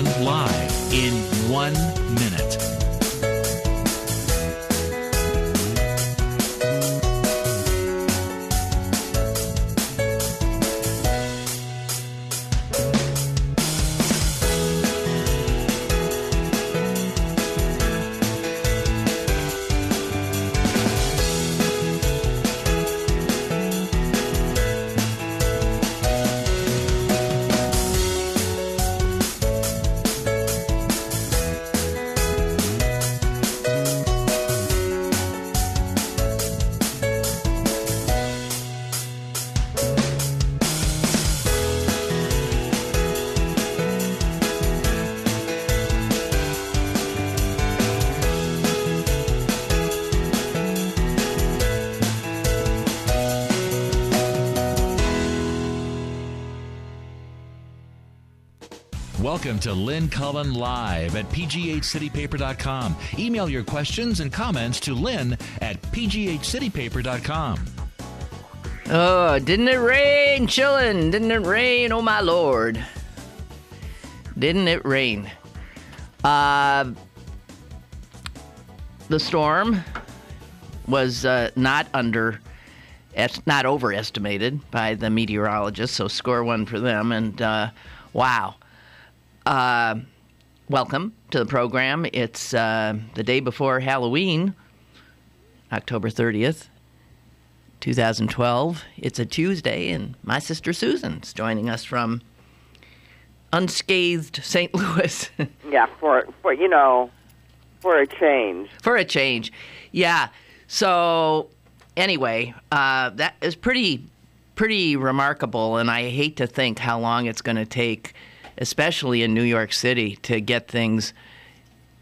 Cullen live in 1 minute. Welcome to Lynn Cullen Live at pghcitypaper.com. Email your questions and comments to Lynn at pghcitypaper.com. Oh, didn't it rain, chillin'? Didn't it rain? Oh, my Lord. Didn't it rain? The storm was not overestimated by the meteorologists, so score one for them. And wow. Welcome to the program. It's the day before Halloween, October 30th, 2012. It's a Tuesday, and my sister Susan's joining us from unscathed St. Louis. Yeah, for a change. For a change, yeah. So anyway, that is pretty remarkable, and I hate to think how long it's going to take, especially in New York City, to get things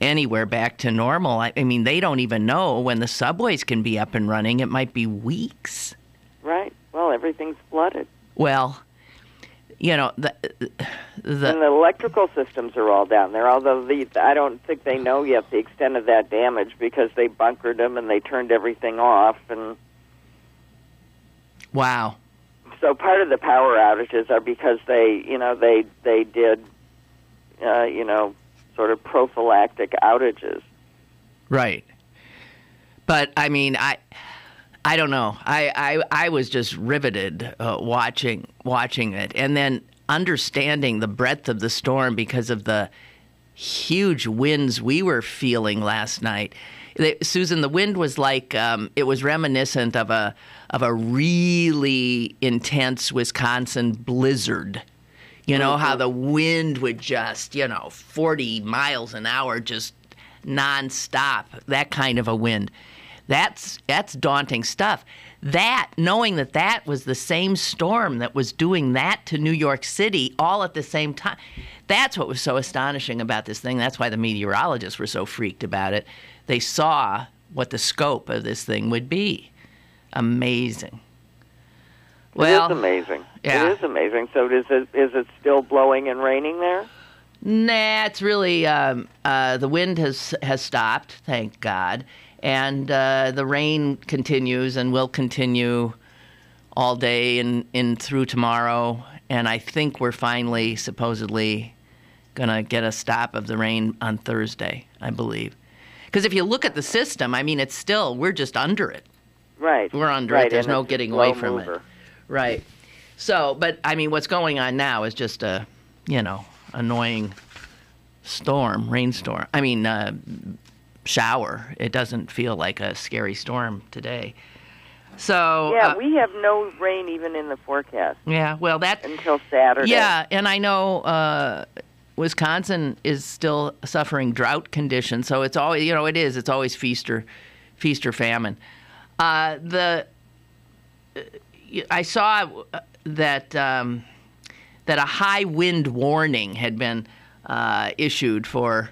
anywhere back to normal. I mean, they don't even know when the subways can be up and running. It might be weeks. Right. Well, everything's flooded. Well, the and the electrical systems are all down there, although I don't think they know yet the extent of that damage because they bunkered them and they turned everything off. And wow. So part of the power outages are because they did, sort of prophylactic outages. Right. But I mean, I don't know. I was just riveted watching it, and then understanding the breadth of the storm because of the huge winds we were feeling last night. Susan, the wind was like it was reminiscent of a really intense Wisconsin blizzard. You know, how the wind would just, 40 miles an hour, just nonstop, that kind of a wind. That's daunting stuff. Knowing that was the same storm that was doing that to New York City all at the same time, that's what was so astonishing about this thing. That's why the meteorologists were so freaked about it. They saw what the scope of this thing would be. Amazing. Well, it is amazing. Yeah. It is amazing. So is it still blowing and raining there? Nah, it's really the wind has stopped, thank God, and the rain continues and will continue all day and through tomorrow. And I think we're finally supposedly going to get a stop of the rain on Thursday, I believe. Because if you look at the system, I mean, we're just under it. Right. We're under it. There's no getting away from it. Right. So, but I mean, what's going on now is just a, annoying rainstorm. I mean, shower. It doesn't feel like a scary storm today. So yeah, we have no rain even in the forecast. Yeah, well, until Saturday. Yeah, and I know Wisconsin is still suffering drought conditions, so it's always, it's always feast or famine. I saw that a high wind warning had been issued for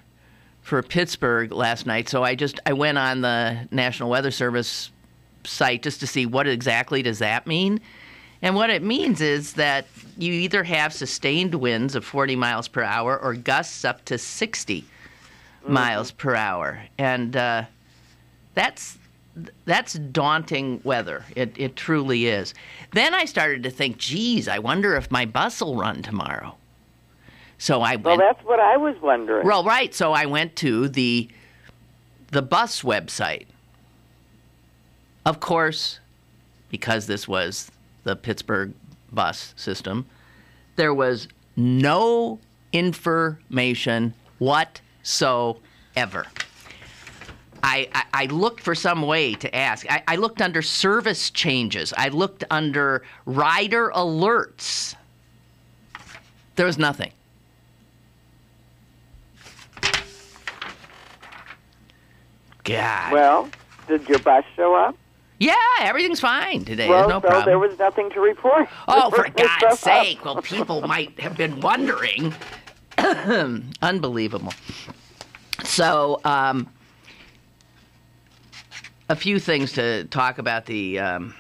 Pittsburgh last night. So I went on the National Weather Service site just to see what exactly does that mean. And what it means is that you either have sustained winds of 40 miles per hour or gusts up to 60 miles per hour. And that's daunting weather. It truly is. Then I started to think, geez, I wonder if my bus will run tomorrow. So I went. Well, that's what I was wondering. Well, right. So I went to the bus website. Of course, because this was the Pittsburgh bus system, there was no information whatsoever. I looked for some way to ask. I looked under service changes. I looked under rider alerts. There was nothing. God. Well, did your bus show up? Yeah, everything's fine today. Well, There's no so problem. there was nothing to report. Oh, for God's sake. Well, people might have been wondering. Unbelievable. So, a few things to talk about the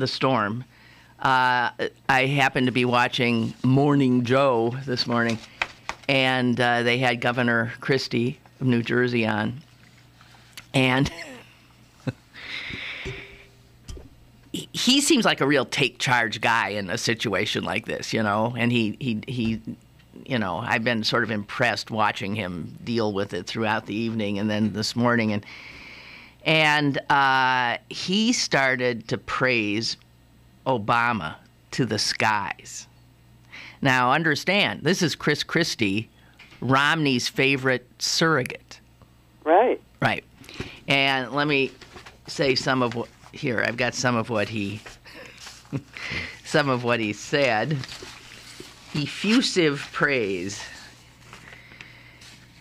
storm. I happened to be watching Morning Joe this morning, and they had Governor Christie of New Jersey on. And he seems like a real take charge guy in a situation like this, you know. And he you know, I've been sort of impressed watching him deal with it throughout the evening and then this morning. And he started to praise Obama to the skies. Now, understand, this is Chris Christie, Romney's favorite surrogate. Right. Right. And let me say some of what, here, I've got some of what he said. Effusive praise.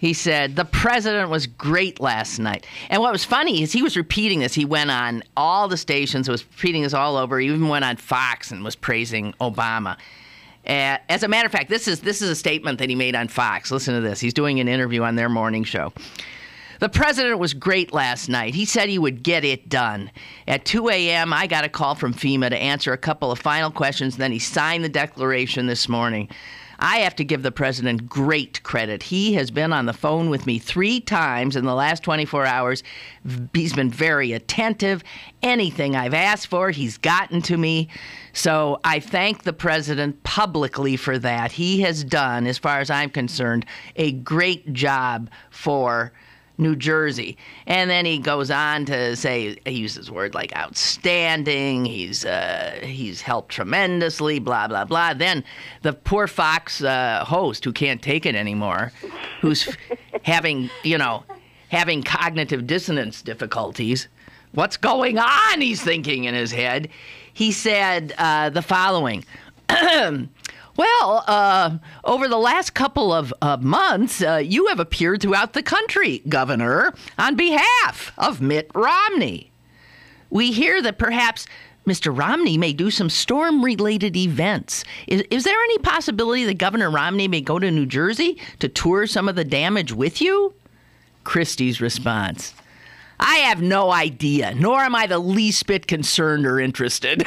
He said, the president was great last night. And what was funny is he was repeating this. He went on all the stations, was repeating this all over. He even went on Fox and was praising Obama. As a matter of fact, this is a statement that he made on Fox. Listen to this. He's doing an interview on their morning show. The president was great last night. He said he would get it done. At 2 a.m., I got a call from FEMA to answer a couple of final questions, and then he signed the declaration this morning. I have to give the president great credit. He has been on the phone with me 3 times in the last 24 hours. He's been very attentive. Anything I've asked for, he's gotten to me. So I thank the president publicly for that. He has done, as far as I'm concerned, a great job for New Jersey. And then he goes on to say, he uses words like outstanding, he's helped tremendously, blah, blah, blah. Then the poor Fox host who can't take it anymore, who's having cognitive dissonance difficulties. What's going on? He's thinking in his head. He said the following. Well, over the last couple of months, you have appeared throughout the country, Governor, on behalf of Mitt Romney. We hear that perhaps Mr. Romney may do some storm-related events. Is there any possibility that Governor Romney may go to New Jersey to tour some of the damage with you? Christie's response. I have no idea, nor am I the least bit concerned or interested.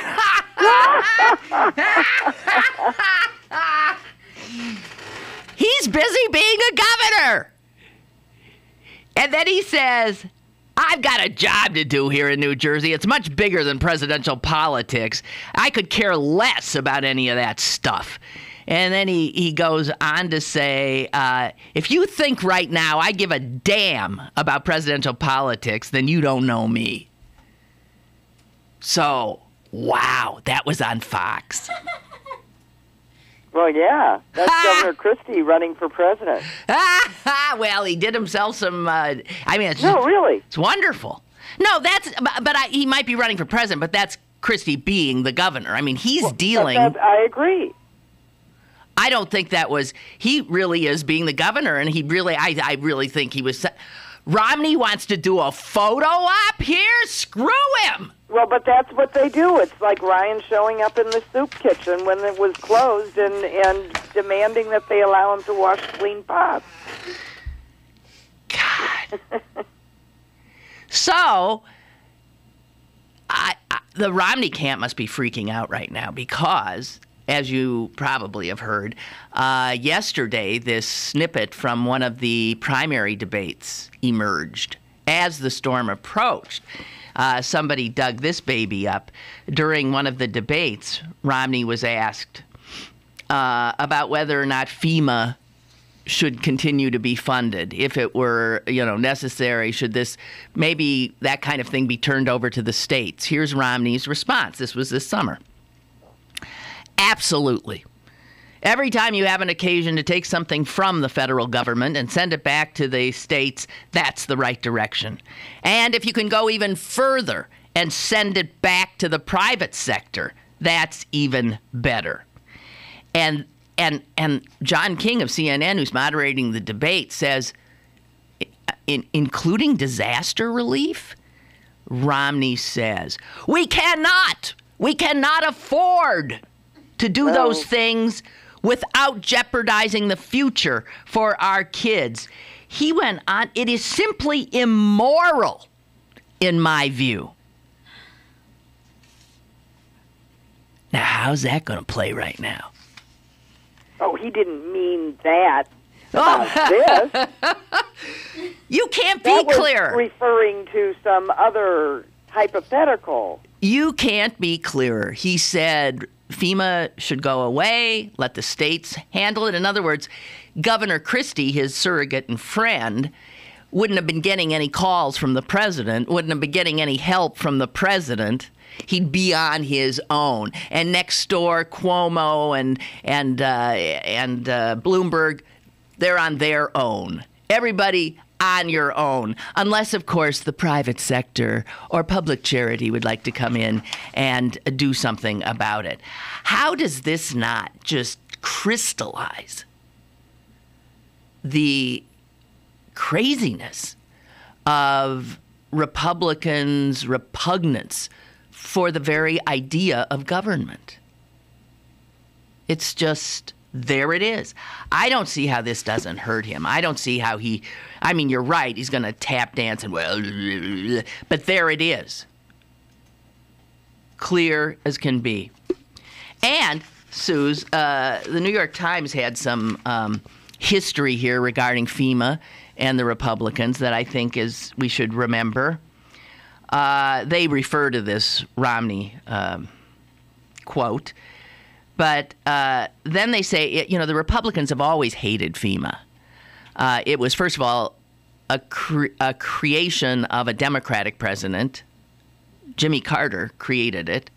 He's busy being a governor. And then he says, I've got a job to do here in New Jersey. It's much bigger than presidential politics. I could care less about any of that stuff. And then he goes on to say, if you think right now I give a damn about presidential politics, then you don't know me. So, wow, that was on Fox. Well, yeah, that's Governor Christie running for president. Well, he did himself some. It's no, really, it's wonderful. No, he might be running for president, but that's Christie being the governor. I mean, he's dealing. I agree. I don't think that was. He really is being the governor, and he really. I really think he was. Romney wants to do a photo op here. Screw him. Well, but that's what they do. It's like Ryan showing up in the soup kitchen when it was closed and demanding that they allow him to wash clean pots. God. So, the Romney camp must be freaking out right now because, as you probably have heard, yesterday this snippet from one of the primary debates emerged as the storm approached. Somebody dug this baby up. During one of the debates, Romney was asked about whether or not FEMA should continue to be funded. If it were, necessary, should maybe that kind of thing be turned over to the states? Here's Romney's response. This was this summer. Absolutely. Every time you have an occasion to take something from the federal government and send it back to the states, that's the right direction. And if you can go even further and send it back to the private sector, that's even better. And John King of CNN, who's moderating the debate, says, including disaster relief, Romney says, we cannot afford to do those things without jeopardizing the future for our kids. He went on, it is simply immoral, in my view. Now, how's that going to play right now? Oh, he didn't mean that about this. You can't be clear. Referring to some other hypothetical. You can't be clearer. He said FEMA should go away, let the states handle it. In other words, Governor Christie, his surrogate and friend, wouldn't have been getting any calls from the president, wouldn't have been getting any help from the president. He'd be on his own. And next door, Cuomo and Bloomberg, they're on their own. Everybody on your own. Unless, of course, the private sector or public charity would like to come in and do something about it. How does this not just crystallize the craziness of Republicans' repugnance for the very idea of government? It's just, there it is. I don't see how this doesn't hurt him. I don't see how you're right, he's going to tap dance and, but there it is. Clear as can be. And, Suze, the New York Times had some history here regarding FEMA and the Republicans that I think we should remember. They refer to this Romney quote, but then they say, the Republicans have always hated FEMA. It was, first of all, a creation of a Democratic president. Jimmy Carter created it.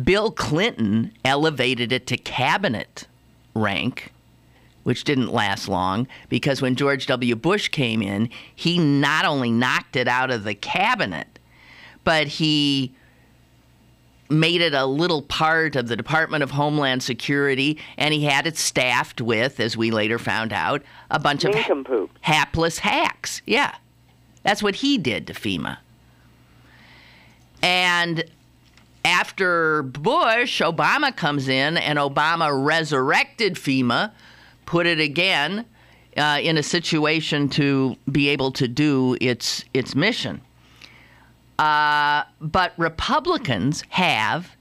Bill Clinton elevated it to cabinet rank, which didn't last long, because when George W. Bush came in, he not only knocked it out of the cabinet, but he made it a little part of the Department of Homeland Security, and he had it staffed with, as we later found out, a bunch of hapless hacks. Yeah, that's what he did to FEMA. And after Bush, Obama comes in, and Obama resurrected FEMA, put it again in a situation to be able to do its mission. But Republicans have,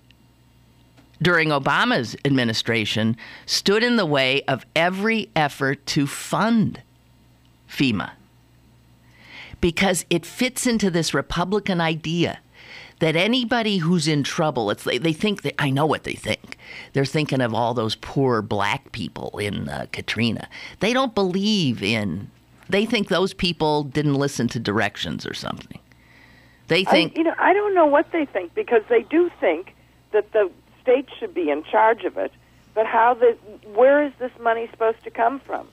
during Obama's administration, stood in the way of every effort to fund FEMA, because it fits into this Republican idea that anybody who's in trouble, they think that, I know what they think. They're thinking of all those poor black people in Katrina. They don't believe they think those people didn't listen to directions or something. They think... I don't know what they think, because they do think that the state should be in charge of it, but where is this money supposed to come from?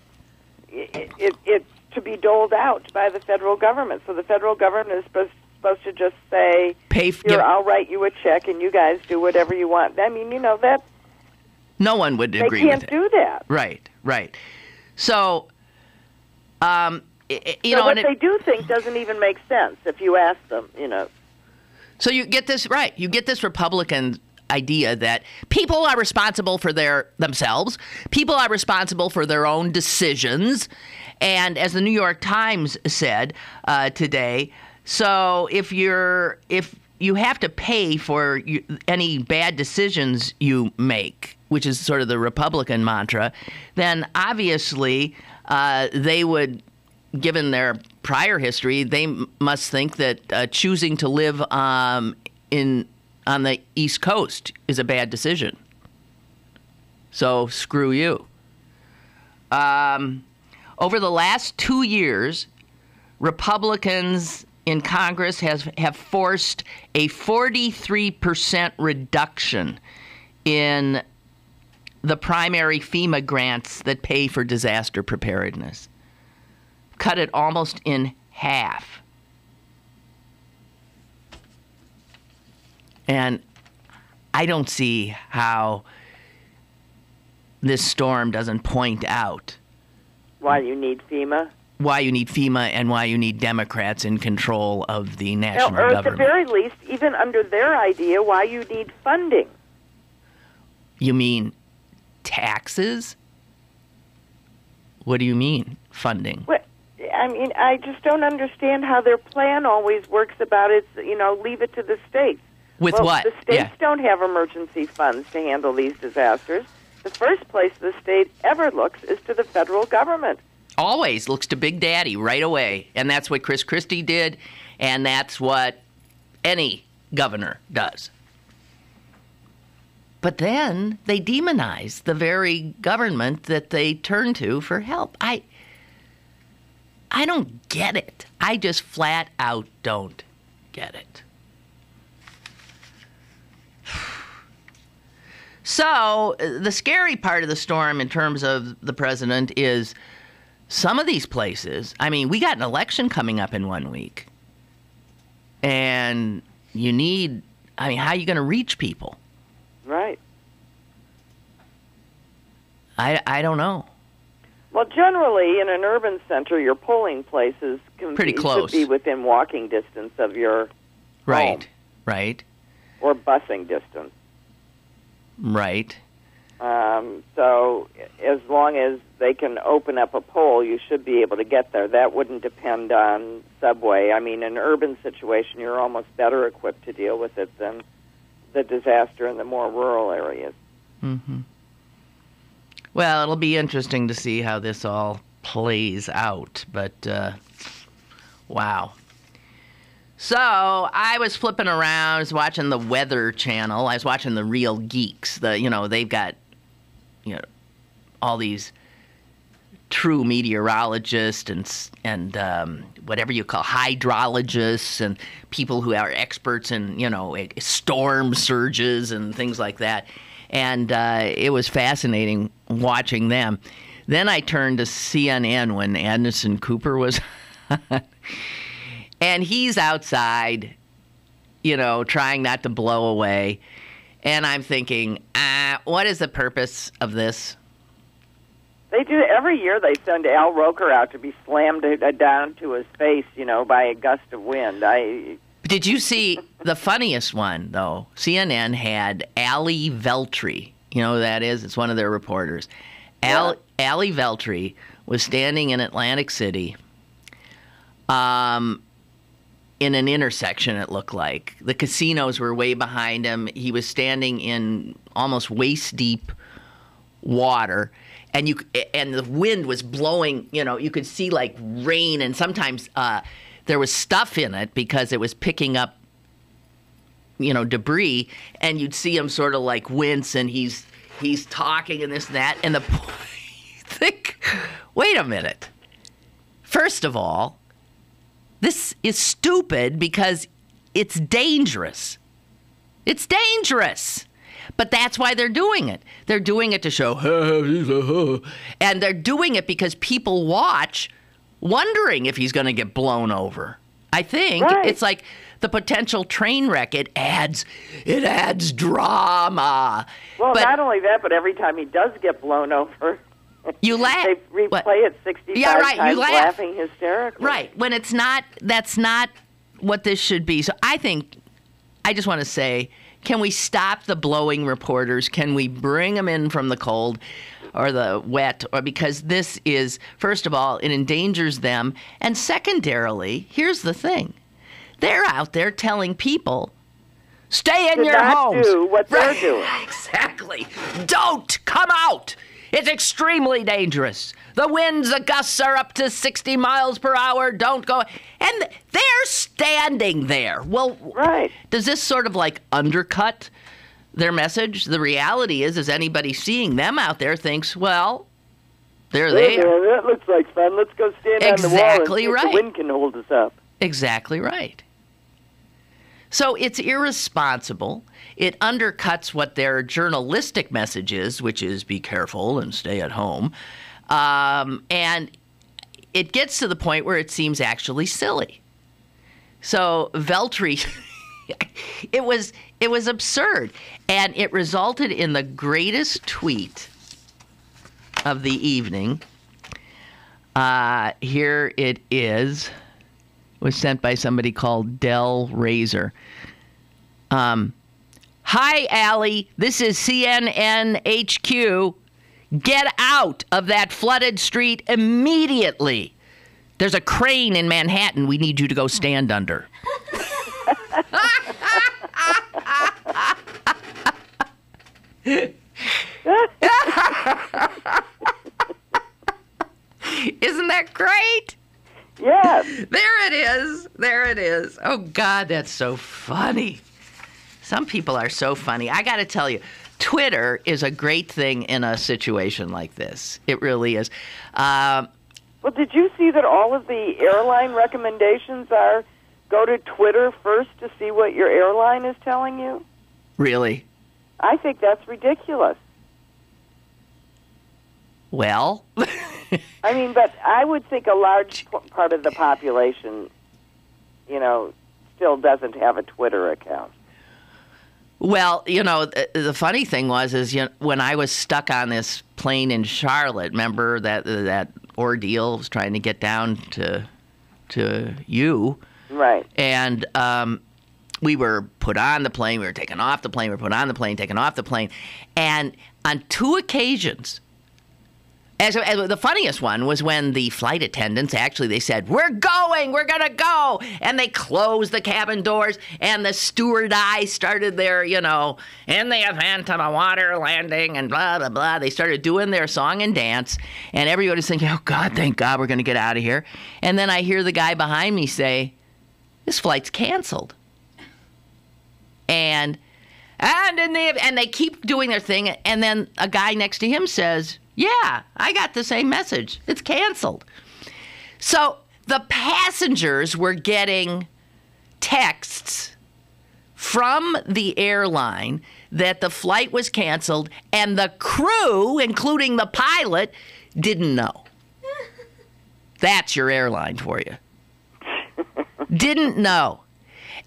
It's to be doled out by the federal government, so the federal government is supposed to just say, I'll write you a check and you guys do whatever you want. I mean, that... No one would agree with it. They can't do that. Right. So, what they do think doesn't even make sense if you ask them, So you get this, right. You get this Republican idea that people are responsible for themselves. People are responsible for their own decisions. And as the New York Times said today, so if you have to pay for any bad decisions you make, which is sort of the Republican mantra, then obviously they would, given their prior history, they must think that choosing to live on the East Coast is a bad decision. So screw you. Over the last 2 years, Republicans in Congress have forced a 43% reduction in the primary FEMA grants that pay for disaster preparedness. Cut it almost in half. And I don't see how this storm doesn't point out why you need FEMA. Why you need FEMA and why you need Democrats in control of the national or government. At the very least, even under their idea, why you need funding. You mean taxes? What do you mean, funding? Well, I mean, I just don't understand how their plan always works about it, leave it to the states. With what? The states don't have emergency funds to handle these disasters. The first place the state ever looks is to the federal government. Always looks to Big Daddy right away. And that's what Chris Christie did, and that's what any governor does. But then they demonize the very government that they turn to for help. I don't get it. I just flat out don't get it. So the scary part of the storm in terms of the president is some of these places. I mean, we got an election coming up in 1 week. And how are you going to reach people? Right. I don't know. Well, generally, in an urban center, your polling places pretty close. Should be within walking distance of your home. Right. Or busing distance. Right. So as long as they can open up a poll, you should be able to get there. That wouldn't depend on subway. I mean, in an urban situation, you're almost better equipped to deal with it than the disaster in the more rural areas. Mm-hmm. Well, it'll be interesting to see how this all plays out. But, wow. So I was flipping around, I was watching the Weather Channel. I was watching the Real Geeks. They've got, all these true meteorologists and whatever you call hydrologists and people who are experts in, storm surges and things like that. And it was fascinating watching them. Then I turned to CNN when Anderson Cooper was on. And he's outside, trying not to blow away. And I'm thinking, what is the purpose of this? They do every year. They send Al Roker out to be slammed down to his face, by a gust of wind. Did you see the funniest one, though? CNN had Allie Veltri. You know who that is? It's one of their reporters. Yeah. Allie Veltri was standing in Atlantic City in an intersection, it looked like. The casinos were way behind him. He was standing in almost waist-deep water. And the wind was blowing, you could see like rain, and sometimes there was stuff in it because it was picking up, debris, and you'd see him sort of like wince, and he's talking and this and that, and you think, wait a minute. First of all, this is stupid because it's dangerous. It's dangerous. But that's why they're doing it. They're doing it to show, and they're doing it because people watch wondering if he's going to get blown over. I think It's like the potential train wreck. It adds drama. Well, not only that, but every time he does get blown over, you laugh. They replay it 65 times, you laugh. Laughing hysterically. Right. When that's not what this should be. So I just want to say, can we stop the blowing reporters? Can we bring them in from the cold or the wet? Or because this is, first of all, it endangers them. And secondarily, here's the thing. They're out there telling people, stay in your homes. Do what they're doing. Exactly. Don't come out. It's extremely dangerous. The winds, the gusts are up to 60 miles per hour. Don't go. And they're standing there. Well, does this sort of like undercut their message? The reality is anybody seeing them out there thinks, well, There they are. That looks like fun. Let's go stand on the wall and see if the wind can hold us up. Exactly right. So it's irresponsible. It undercuts what their journalistic message is, which is be careful and stay at home. And it gets to the point where it seems actually silly. So Veltri, it was absurd. And it resulted in the greatest tweet of the evening. Here it is. It was sent by somebody called Del Razor. Hi, Allie. This is CNN HQ. Get out of that flooded street immediately. There's a crane in Manhattan we need you to go stand under. Isn't that great? Yes. There it is. There it is. Oh, God, that's so funny. Some people are so funny. I got to tell you, Twitter is a great thing in a situation like this. It really is. Well, did you see that all of the airline recommendations are go to Twitter first to see what your airline is telling you? Really? I think that's ridiculous. Well, I mean, but I would think a large part of the population, still doesn't have a Twitter account. well, the funny thing was when I was stuck on this plane in Charlotte, remember that ordeal was trying to get down to you, right? And we were put on the plane, we were taken off the plane, we were put on the plane, taken off the plane, and on 2 occasions. As the funniest one was when the flight attendants, actually, they said, we're going to go. And they closed the cabin doors, and the stewardess started their, in the event of a water landing, and blah, blah, blah. They started doing their song and dance, and everybody's thinking, oh, God, thank God we're going to get out of here. And then I hear the guy behind me say, this flight's canceled. And they keep doing their thing, and then a guy next to him says, yeah, I got the same message. It's canceled. So the passengers were getting texts from the airline that the flight was canceled, and the crew, including the pilot, didn't know. That's your airline for you. Didn't know.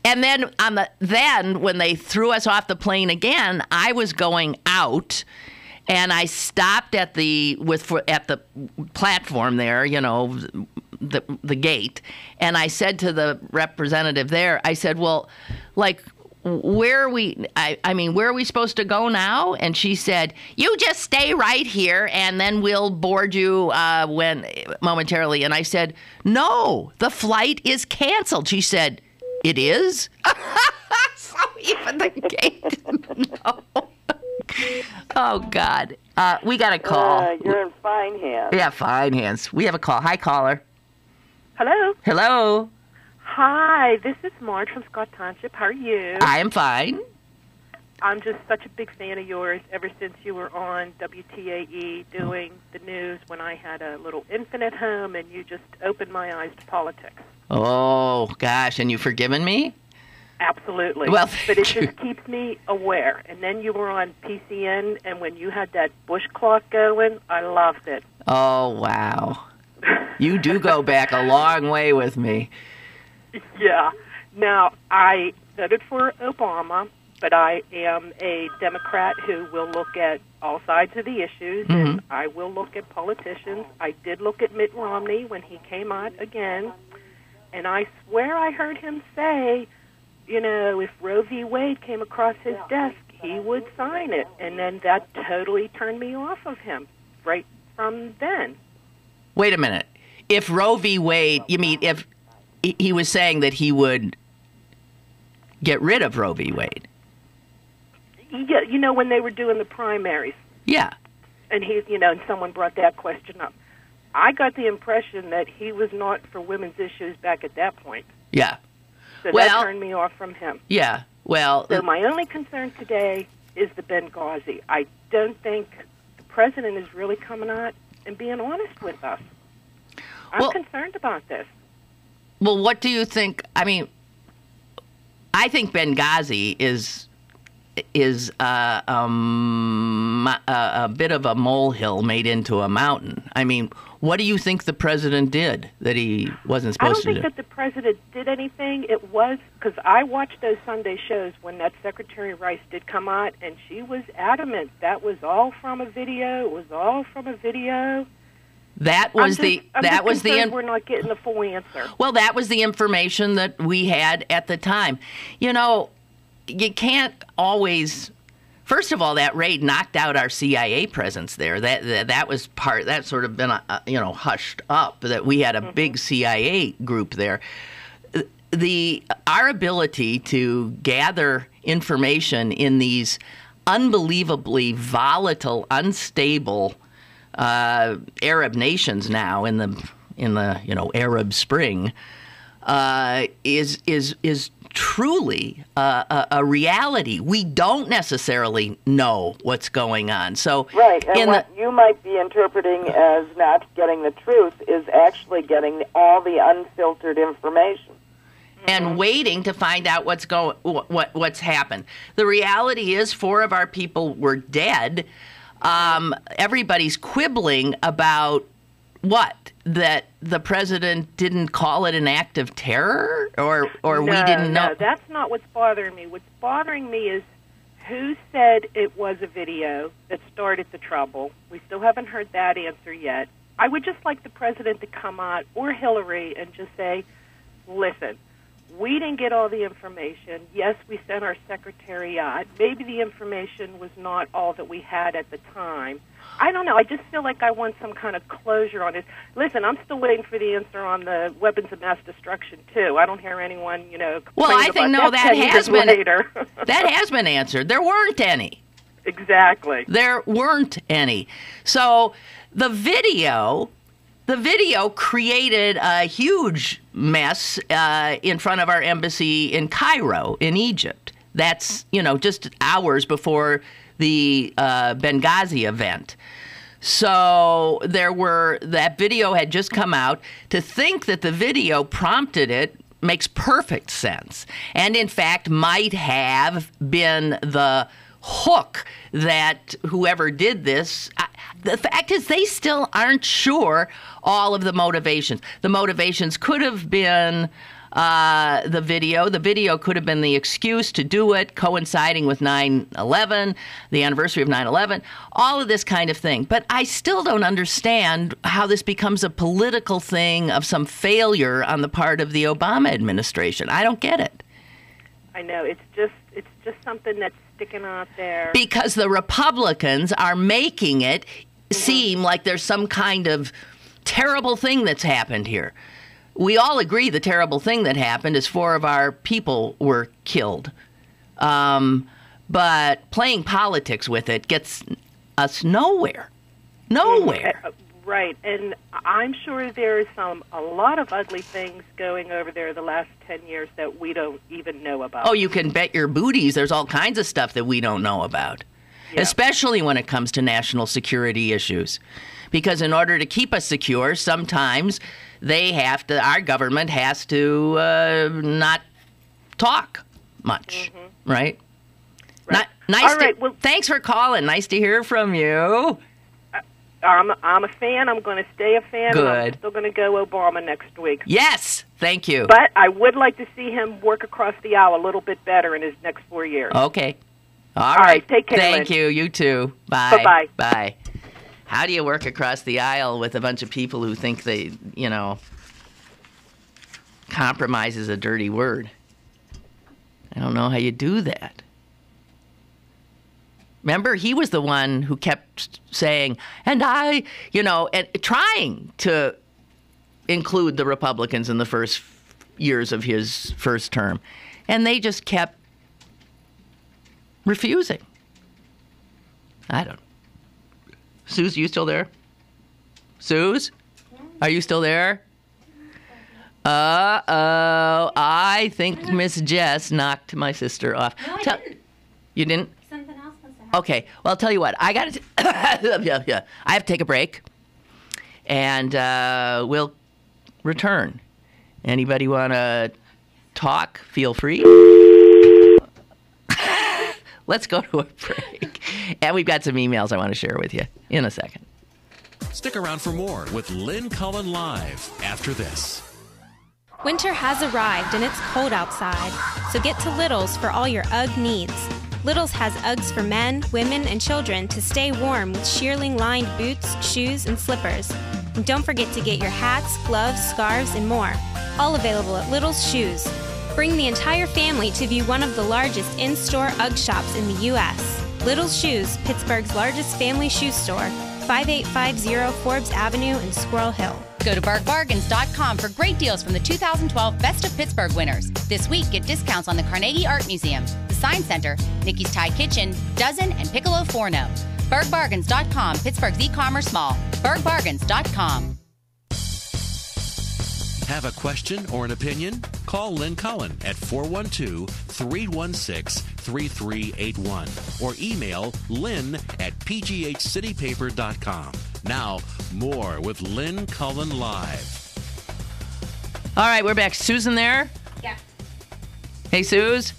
And then when they threw us off the plane again, I was going out. And I stopped at the platform there, the gate, and I said to the representative there, I said, well, like, where are we? Where are we supposed to go now? And she said, you just stay right here, and then we'll board you momentarily. And I said, no, the flight is canceled. She said, it is? So even the gate didn't know. Oh, God. We got a call. You're in fine hands. Yeah, fine hands. We have a call. Hi, caller. Hello. Hello. Hi, this is Marge from Scott Township. How are you? I am fine. I'm just such a big fan of yours ever since you were on WTAE doing the news when I had a little infant at home, and you just opened my eyes to politics. Oh, gosh. And you've forgiven me? Absolutely. Well, but it just keeps me aware. And then you were on PCN, and when you had that bush clock going, I loved it. Oh, wow. You do go back a long way with me. Yeah. Now, I voted for Obama, but I am a Democrat who will look at all sides of the issues, and I will look at politicians. I did look at Mitt Romney when he came out again, and I swear I heard him say, if Roe v. Wade came across his desk, he would sign it. And then that totally turned me off of him right from then. Wait a minute. If Roe v. Wade, you mean if he was saying that he would get rid of Roe v. Wade? Yeah, when they were doing the primaries. Yeah. And and someone brought that question up. I got the impression that he was not for women's issues back at that point. Yeah. So that turned me off from him. Yeah, well... So my only concern today is the Benghazi. I don't think the president is really coming out and being honest with us. I'm concerned about this. Well, what do you think? I mean, I think Benghazi is a bit of a molehill made into a mountain. I mean, what do you think the president did that he wasn't supposed to do? I don't think that the president did anything. It was because I watched those Sunday shows when that Secretary Rice did come out, and she was adamant that was all from a video. It was all from a video. That was we're not getting the full answer. Well, that was the information that we had at the time. You know, you can't always. First of all, that raid knocked out our CIA presence there. That was part. That's sort of been hushed up. That we had a big CIA group there. Our ability to gather information in these unbelievably volatile, unstable Arab nations now in the Arab Spring is truly a reality. We don't necessarily know what's going on. So right, and what you might be interpreting as not getting the truth is actually getting all the unfiltered information and waiting to find out what's happened. The reality is 4 of our people were dead. Everybody's quibbling about that the president didn't call it an act of terror, or we didn't know. No, that's not what's bothering me. What's bothering me is who said it was a video that started the trouble. We still haven't heard that answer yet. I would just like the president to come out, or Hillary, and just say, listen, we didn't get all the information. Yes, we sent our secretary out. Maybe the information was not all that we had at the time. I don't know. I just feel like I want some kind of closure on it. Listen, I'm still waiting for the answer on the weapons of mass destruction, too. I don't hear anyone, well, I think, no, that has been later. That has been answered. There weren't any. Exactly. There weren't any. So the video created a huge mess in front of our embassy in Cairo, in Egypt. That's, just hours before the Benghazi event. So that video had just come out. To think that the video prompted it makes perfect sense. And in fact, might have been the hook that whoever did this. The fact is, they still aren't sure all of the motivations. The motivations could have been the video. The video could have been the excuse to do it, coinciding with 9/11, the anniversary of 9/11, all of this kind of thing. But I still don't understand how this becomes a political thing of some failure on the part of the Obama administration. I don't get it. I know. It's just something that's sticking out there. Because the Republicans are making it seem like there's some kind of terrible thing that's happened here. We all agree the terrible thing that happened is 4 of our people were killed. But playing politics with it gets us nowhere. Nowhere. Right, and I'm sure there's a lot of ugly things going over there the last 10 years that we don't even know about. Oh, you can bet your booties there's all kinds of stuff that we don't know about, especially when it comes to national security issues. Because in order to keep us secure, sometimes our government has to not talk much, right? Well, thanks for calling. Nice to hear from you. I'm a fan. I'm going to stay a fan. Good. And I'm still going to go Obama next week. Yes, thank you. But I would like to see him work across the aisle a little bit better in his next 4 years. Okay. All right. Take care. Thank you. You too. Bye. Bye-bye. Bye. How do you work across the aisle with a bunch of people who think they, compromise is a dirty word? I don't know how you do that. Remember, he was the one who kept saying, and trying to include the Republicans in the first years of his first term. And they just kept refusing. I don't know. Suze, you still there? Suze? Are you still there? Uh-oh. I think Miss Jess knocked my sister off. No, I didn't. You didn't? Something else must have happened. Okay. Well, I'll tell you what. I have to take a break. and we'll return. Anybody want to talk? Feel free. Let's go to a break. And we've got some emails I want to share with you in a second. Stick around for more with Lynn Cullen Live after this. Winter has arrived and it's cold outside, so get to Little's for all your UGG needs. Little's has Uggs for men, women, and children to stay warm with shearling-lined boots, shoes, and slippers. And don't forget to get your hats, gloves, scarves, and more. All available at Little's Shoes. Bring the entire family to view one of the largest in-store UGG shops in the U.S. Little's Shoes, Pittsburgh's largest family shoe store, 5850 Forbes Avenue in Squirrel Hill. Go to bergbargains.com for great deals from the 2012 Best of Pittsburgh winners. This week, get discounts on the Carnegie Art Museum, the Science Center, Nikki's Thai Kitchen, Dozen, and Piccolo Forno. bergbargains.com, Pittsburgh's e-commerce mall. bergbargains.com. Have a question or an opinion? Call Lynn Cullen at 412-316-3381 or email lynn@pghcitypaper.com. Now, more with Lynn Cullen Live. All right, we're back. Susan there? Yeah. Hey, Suze?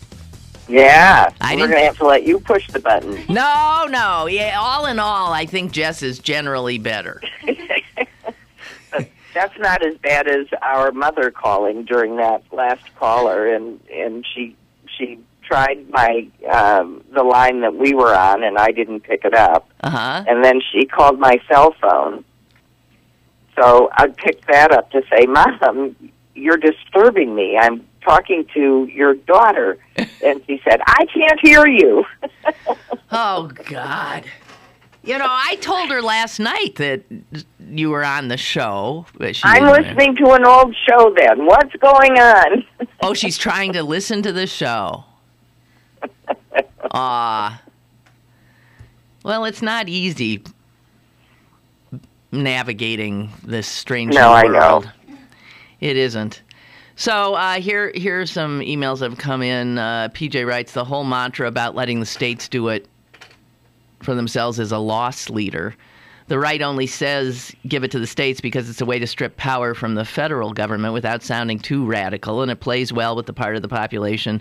Yeah. I We're didn't- going to have to let you push the button. No. Yeah, all in all, I think Jess is generally better. That's not as bad as our mother calling during that last caller, and she tried the line that we were on, and I didn't pick it up. Uh-huh. And then she called my cell phone. So I picked that up to say, Mom, you're disturbing me. I'm talking to your daughter. And she said, I can't hear you. Oh, God. You know, I told her last night that you were on the show. But she I'm didn't. listening to an old show then. What's going on? Oh, she's trying to listen to the show. Well, it's not easy navigating this strange No, I world. know. It isn't. So here's some emails that have come in. PJ writes, the whole mantra about letting the states do it for themselves is a loss leader. The right only says give it to the states because it's a way to strip power from the federal government without sounding too radical, and it plays well with the part of the population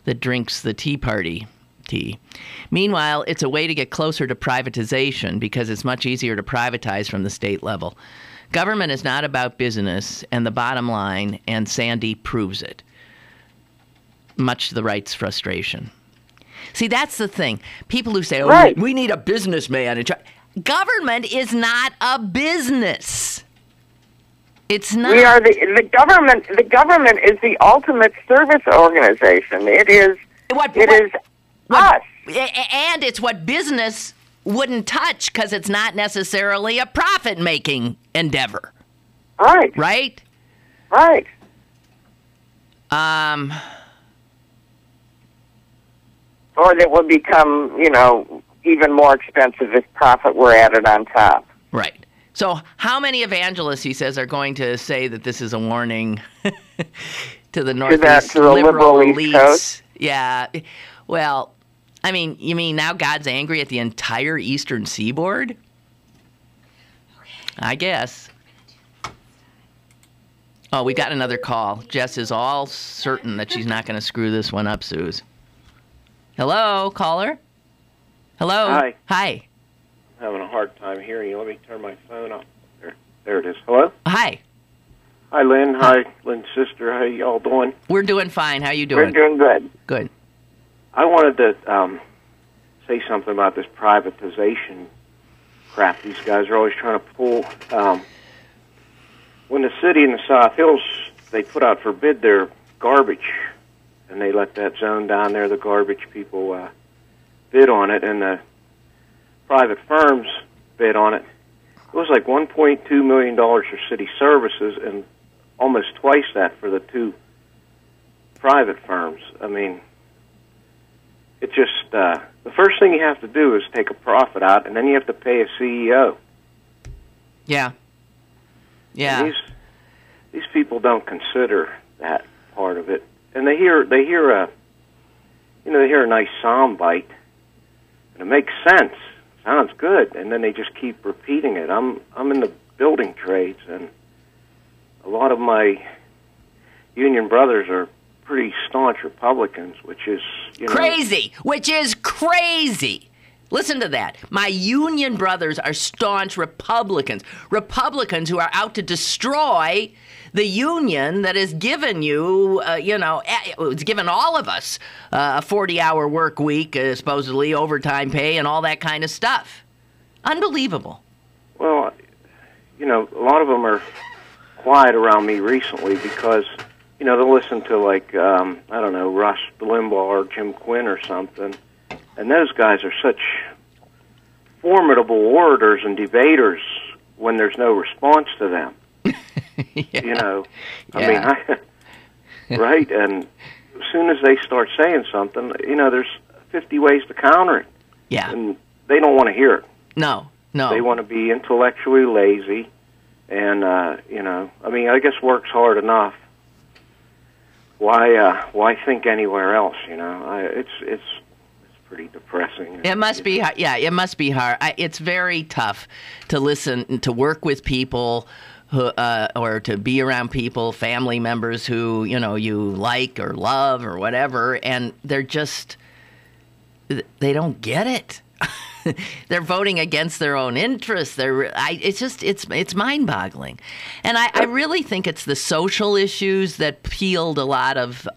that drinks the Tea Party tea. Meanwhile, it's a way to get closer to privatization because it's much easier to privatize from the state level. Government is not about business and the bottom line, and Sandy proves it, much to the right's frustration. See, that's the thing. People who say, oh, right. we need a businessman in charge. Government is not a business. It's not. We are the government. The government is the ultimate service organization. It is us. And it's what business wouldn't touch because it's not necessarily a profit-making endeavor. Right. Right? Right. Or that would become, even more expensive if profit were added on top. Right. So how many evangelists, he says, are going to say that this is a warning to the Northeast to the liberal elites? East Coast? Yeah. Well, I mean, you mean now God's angry at the entire Eastern Seaboard? I guess. Oh, we got another call. Jess is all certain that she's not going to screw this one up, Suze. Hello, caller? Hello? Hi. Hi. I'm having a hard time hearing you. Let me turn my phone off. There it is. Hello? Hi. Hi, Lynn. Hi, Lynn's sister. How y'all doing? We're doing fine. How you doing? We're doing good. Good. I wanted to say something about this privatization crap these guys are always trying to pull. When the city in the South Hills, they put out for bid their garbage, and they let that zone down there, the garbage people bid on it, and the private firms bid on it. It was like $1.2 million for city services and almost twice that for the two private firms. I mean, it just, the first thing you have to do is take a profit out, and then you have to pay a CEO. Yeah. Yeah. And these people don't consider that part of it. And they hear a nice sound bite, and it makes sense. Sounds good, and then they just keep repeating it. I'm in the building trades, and a lot of my union brothers are pretty staunch Republicans, which is crazy. Listen to that. My union brothers are staunch Republicans. Republicans who are out to destroy the union that has given you, it's given all of us a 40-hour work week, supposedly overtime pay, and all that kind of stuff. Unbelievable. Well, a lot of them are quiet around me recently because, they'll listen to, like, Rush Limbaugh or Jim Quinn or something, and those guys are such formidable orators and debaters when there's no response to them. Yeah. Right? And as soon as they start saying something, there's 50 ways to counter it. Yeah. And they don't want to hear it. No. They want to be intellectually lazy, and I guess work's hard enough. Why think anywhere else? It's pretty depressing. It must be. Yeah, it must be hard. It's very tough to listen, to work with people who, or to be around people, family members who you like or love or whatever, and they don't get it. They're voting against their own interests. It's mind-boggling, and I really think it's the social issues that peeled a lot of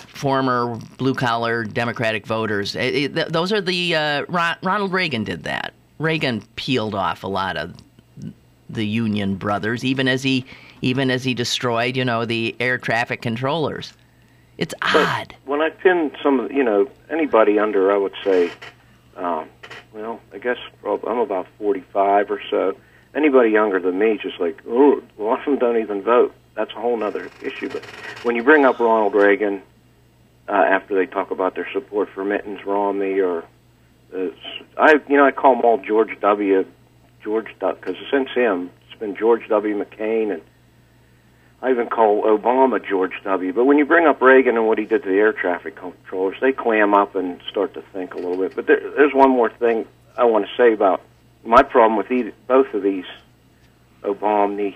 former blue-collar Democratic voters. Those are the Ronald Reagan did that. Reagan peeled off a lot of the union brothers, even as he destroyed the air traffic controllers. It's odd. When I pin some of anybody under, I would say, I guess I'm about 45 or so. Anybody younger than me, just like, a lot of them don't even vote. That's a whole other issue. But when you bring up Ronald Reagan, after they talk about their support for Mittens Romney, or I call them all George W. Because since him, it's been George W. McCain, and I even call Obama George W. But when you bring up Reagan and what he did to the air traffic controllers, they clam up and start to think a little bit. But there's one more thing I want to say about my problem with both of these Obama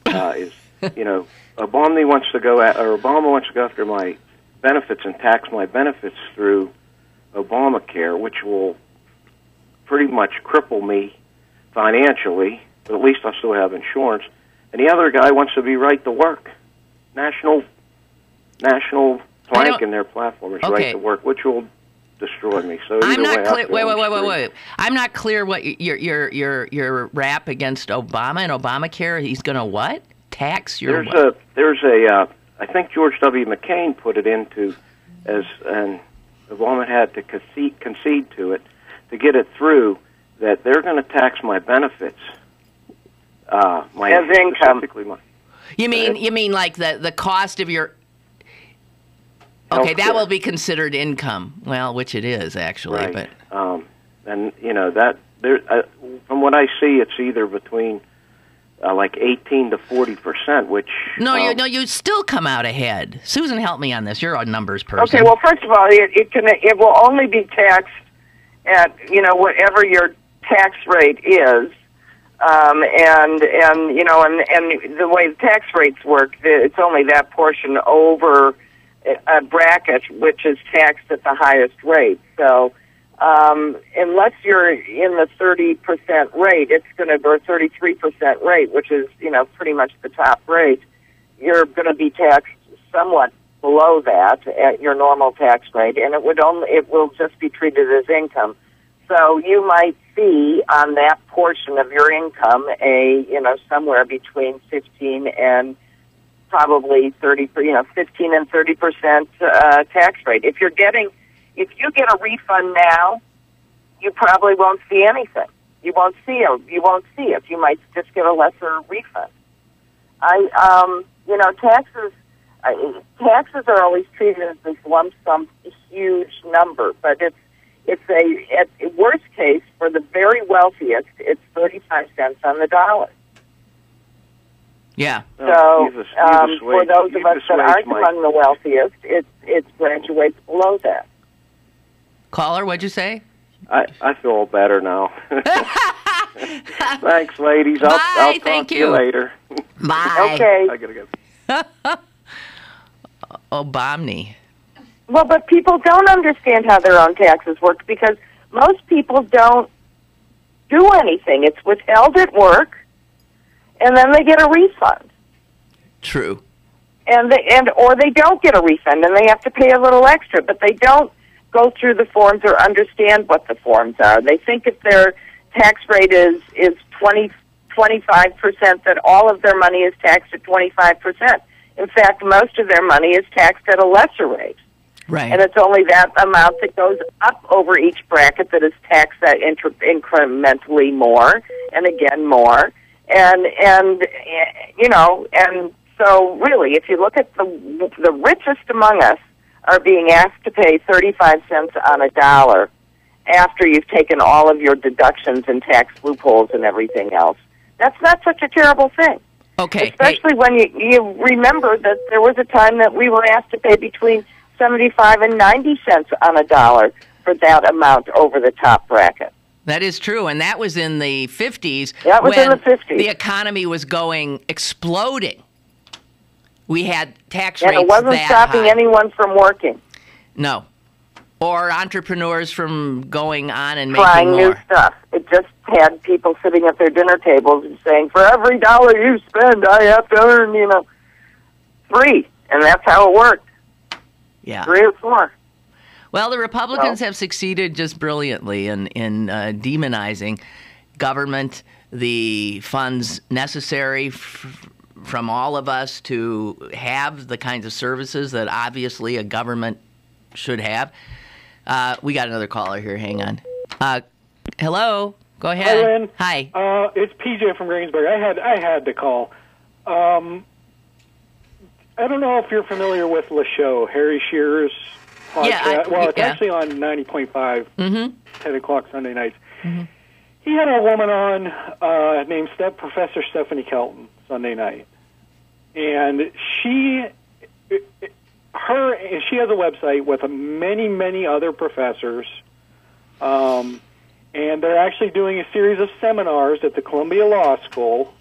is, Obama wants to go after my benefits and tax my benefits through Obamacare, which will pretty much cripple me financially, but at least I'll still have insurance. And the other guy wants to be right to work. National plank in their platform is right to work, which will destroy me. So I'm not clear. Wait. I'm not clear what your rap against Obama and Obamacare. He's going to what? Tax your. I think George W. McCain put it into and Obama had to concede to it to get it through that they're going to tax my benefits. As income. You mean like the cost of your? Okay, that will be considered income. Well, which it is actually, right. But and that there, from what I see, it's either between like 18 to 40%. Which you still come out ahead. Susan, help me on this. You're a numbers person. Okay, well, first of all, it will only be taxed at whatever your tax rate is. And the way the tax rates work, it's only that portion over a bracket which is taxed at the highest rate. So unless you're in the 30% rate, it's going to, or 33% rate, which is pretty much the top rate. You're going to be taxed somewhat below that at your normal tax rate, and it will just be treated as income. So you might see on that portion of your income somewhere between 15 and probably 15 and 30% tax rate. If you get a refund now, you probably won't see anything. You won't see it. You might just get a lesser refund. Taxes are always treated as this lump sum huge number, but at worst case, for the very wealthiest, it's 35 cents on the dollar. Yeah. So for those of us that aren't among the wealthiest, it graduates below that. Caller, what'd you say? I feel better now. Thanks, ladies. I'll talk Thank to you later. Bye. Okay. I gotta go. Obamni. Well, but people don't understand how their own taxes work because most people don't do anything. It's withheld at work, and then they get a refund. True. Or they don't get a refund, and they have to pay a little extra, but they don't go through the forms or understand what the forms are. They think if their tax rate is 25%, that all of their money is taxed at 25%. In fact, most of their money is taxed at a lesser rate. Right. And it's only that amount that goes up over each bracket that is taxed that incrementally more, and again more. And so really, if you look at the richest among us are being asked to pay 35 cents on a dollar after you've taken all of your deductions and tax loopholes and everything else. That's not such a terrible thing. Okay. Especially when you remember that there was a time that we were asked to pay between 75 and 90 cents on a dollar for that amount over the top bracket. That is true, and that was in the 50s. That was in the 50s. The economy was exploding. We had tax rates and it wasn't stopping high. anyone from working. No. Or entrepreneurs from going on and trying making more. New stuff. It just had people sitting at their dinner tables and saying, for every dollar you spend, I have to earn, $3. And that's how it worked. Yeah. 3 or 4. Well, the Republicans have succeeded just brilliantly in demonizing government, the funds necessary from all of us to have the kinds of services that obviously a government should have. We got another caller here. Hang on. Hello. Go ahead. Hi, Lynn. Hi. It's PJ from Greensburg. I had to call. I don't know if you're familiar with Le Show, Harry Shearer's podcast. It's actually on 90.5, 10 o'clock Sunday nights. Mm-hmm. He had a woman on named Professor Stephanie Kelton Sunday night. And she has a website with many, many other professors. And they're actually doing a series of seminars at the Columbia Law School.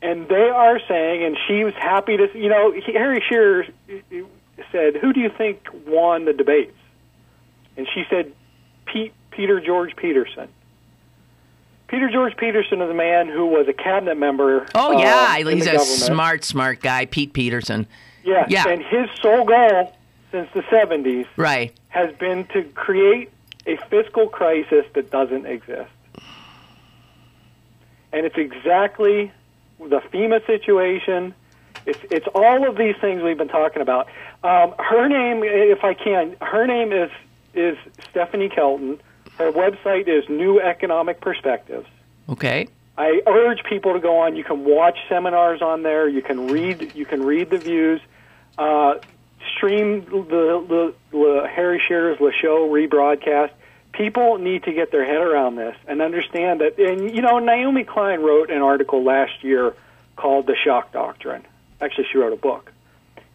And they are saying, and she was happy to, Harry Shearer said, who do you think won the debates? And she said, Peter George Peterson. Peter George Peterson is a man who was a cabinet member. Oh, yeah. He's a government. smart guy, Pete Peterson. Yeah. And his sole goal since the 70s has been to create a fiscal crisis that doesn't exist. And it's exactly the FEMA situation. It's all of these things we've been talking about. Her name, if I can, is Stephanie Kelton. Her website is New Economic Perspectives. Okay. I urge people to go on. You can watch seminars on there. You can read the views. Stream the Harry Shearer's Le Show rebroadcast. People need to get their head around this and understand that. And Naomi Klein wrote an article last year called "The Shock Doctrine." Actually, she wrote a book,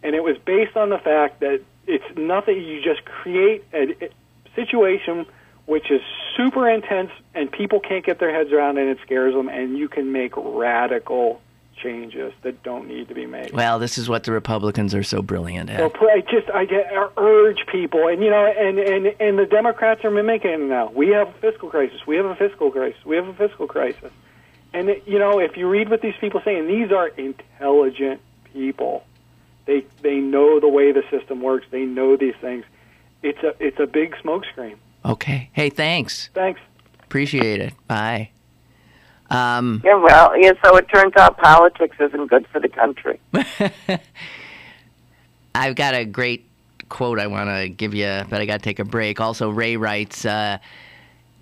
and it was based on the fact that it's nothing. You just create a situation which is super intense, and people can't get their heads around it, and it scares them, and you can make radical changes that don't need to be made. Well, this is what the Republicans are so brilliant at. So I urge people, and and the Democrats are mimicking it now. We have a fiscal crisis. We have a fiscal crisis. We have a fiscal crisis. And if you read what these people say, and these are intelligent people, they know the way the system works. They know these things. It's a big smokescreen. Okay. Hey, thanks. Thanks. Appreciate it. Bye. So it turns out politics isn't good for the country. I've got a great quote I want to give you, but I got to take a break. Also, Ray writes,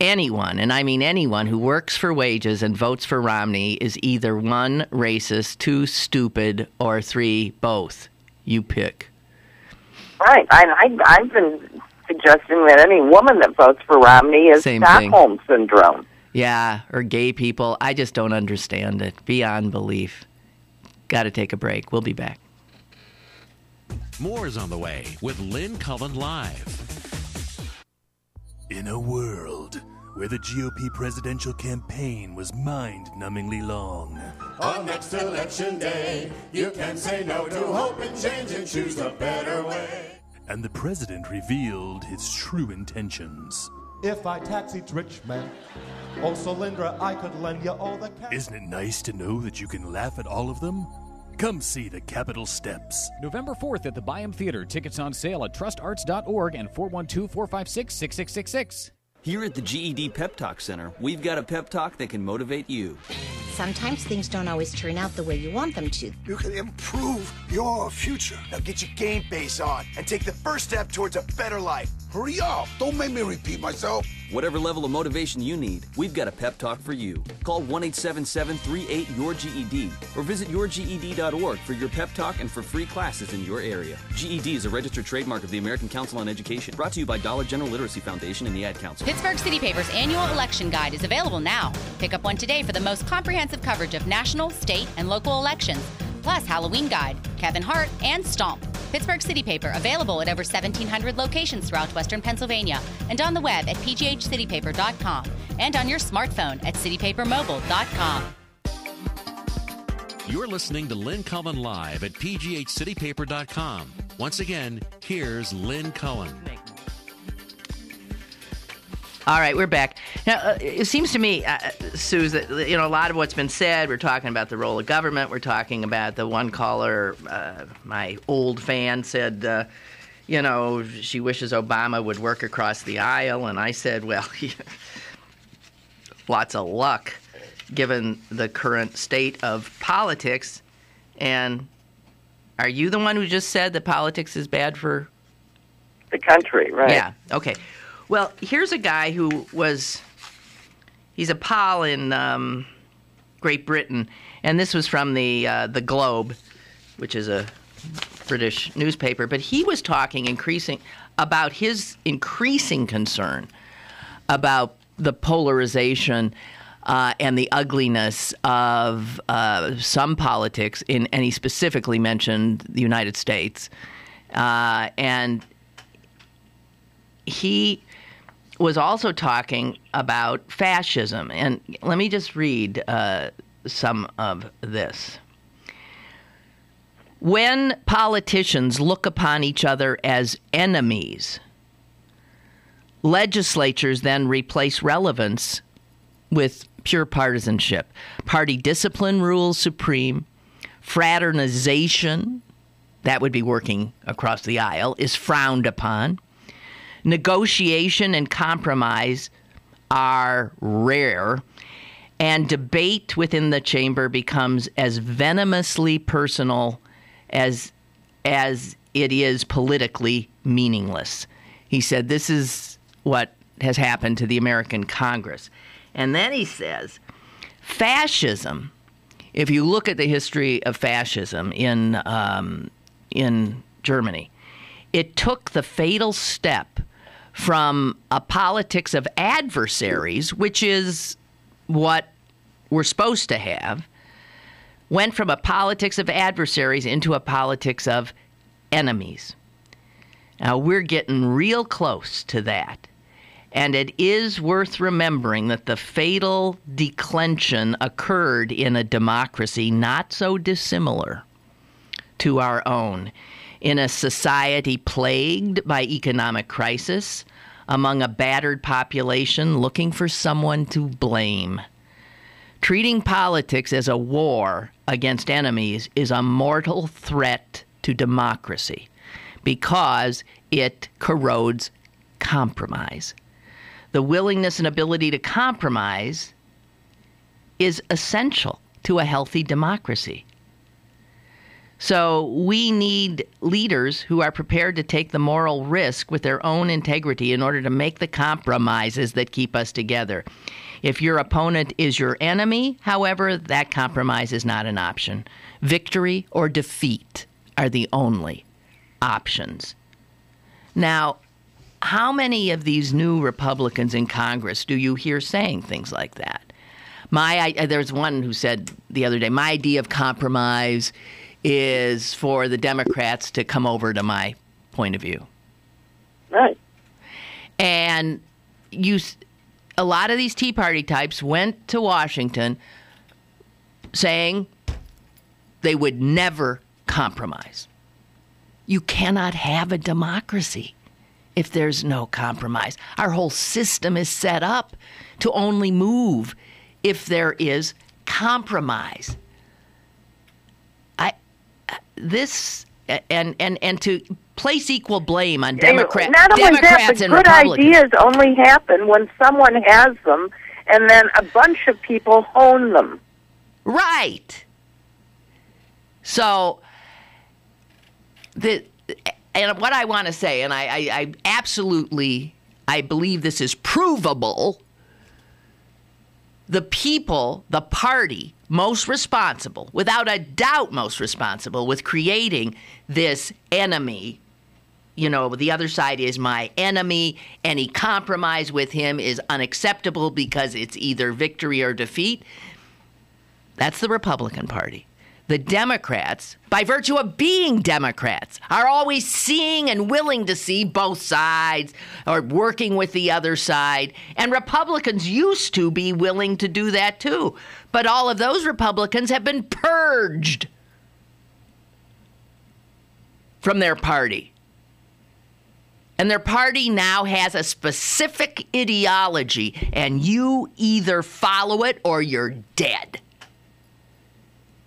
anyone, and I mean anyone, who works for wages and votes for Romney is either 1, racist, 2, stupid, or 3, both. You pick. Right. I've been suggesting that any woman that votes for Romney is Stockholm Syndrome. Yeah, or gay people. I just don't understand it. Beyond belief. Got to take a break. We'll be back. More is on the way with Lynn Cullen Live. In a world where the GOP presidential campaign was mind-numbingly long, on next election day, you can say no to hope and change and choose a better way. And the president revealed his true intentions. If I tax each rich man, oh Solyndra, I could lend you all the cash. Isn't it nice to know that you can laugh at all of them? Come see the Capitol Steps. November 4th at the Byam Theater. Tickets on sale at trustarts.org and 412-456-6666. Here at the GED Pep Talk Center, we've got a pep talk that can motivate you. Sometimes things don't always turn out the way you want them to. You can improve your future. Now get your game face on and take the first step towards a better life. Hurry up. Don't make me repeat myself. Whatever level of motivation you need, we've got a pep talk for you. Call 1-877-38-YOUR-GED or visit yourged.org for your pep talk and for free classes in your area. GED is a registered trademark of the American Council on Education. Brought to you by Dollar General Literacy Foundation and the Ad Council. Pittsburgh City Paper's annual election guide is available now. Pick up one today for the most comprehensive coverage of national, state, and local elections, plus Halloween guide, Kevin Hart, and Stomp. Pittsburgh City Paper, available at over 1,700 locations throughout Western Pennsylvania and on the web at pghcitypaper.com and on your smartphone at citypapermobile.com. You're listening to Lynn Cullen Live at pghcitypaper.com. Once again, here's Lynn Cullen. All right, we're back. Now, it seems to me, Sue, that a lot of what's been said, we're talking about the role of government, we're talking about the one caller, my old fan said, she wishes Obama would work across the aisle, and I said, well, lots of luck, given the current state of politics. And are you the one who just said that politics is bad for the country, right? Yeah, okay. Well, here's a guy he's a pol in Great Britain, and this was from the Globe, which is a British newspaper, but he was talking about his increasing concern about the polarization and the ugliness of some politics, and he specifically mentioned the United States, and he was also talking about fascism. And let me just read some of this. When politicians look upon each other as enemies, legislatures then replace relevance with pure partisanship. Party discipline rules supreme. Fraternization, that would be working across the aisle, is frowned upon. Negotiation and compromise are rare, and debate within the chamber becomes as venomously personal as it is politically meaningless. He said this is what has happened to the American Congress. And then he says, fascism, if you look at the history of fascism in Germany, it took the fatal step from a politics of adversaries, which is what we're supposed to have, went from a politics of adversaries into a politics of enemies. Now, we're getting real close to that. And it is worth remembering that the fatal declension occurred in a democracy not so dissimilar to our own, in a society plagued by economic crisis, among a battered population looking for someone to blame. Treating politics as a war against enemies is a mortal threat to democracy because it corrodes compromise. The willingness and ability to compromise is essential to a healthy democracy. So we need leaders who are prepared to take the moral risk with their own integrity in order to make the compromises that keep us together. If your opponent is your enemy, however, that compromise is not an option. Victory or defeat are the only options. Now, how many of these new Republicans in Congress do you hear saying things like that? There's one who said the other day, my idea of compromise is for the Democrats to come over to my point of view. Right. And a lot of these Tea Party types went to Washington saying they would never compromise. You cannot have a democracy if there's no compromise. Our whole system is set up to only move if there is compromise. And to place equal blame on Democrats and good Republicans. Ideas only happen when someone has them, and then a bunch of people hone them. Right. So, and what I want to say, and I absolutely, I believe this is provable, the people, the party most responsible, without a doubt most responsible with creating this enemy, the other side is my enemy, any compromise with him is unacceptable because it's either victory or defeat. That's the Republican Party. The Democrats, by virtue of being Democrats, are always seeing and willing to see both sides or working with the other side. And Republicans used to be willing to do that too. But all of those Republicans have been purged from their party. And their party now has a specific ideology, and you either follow it or you're dead.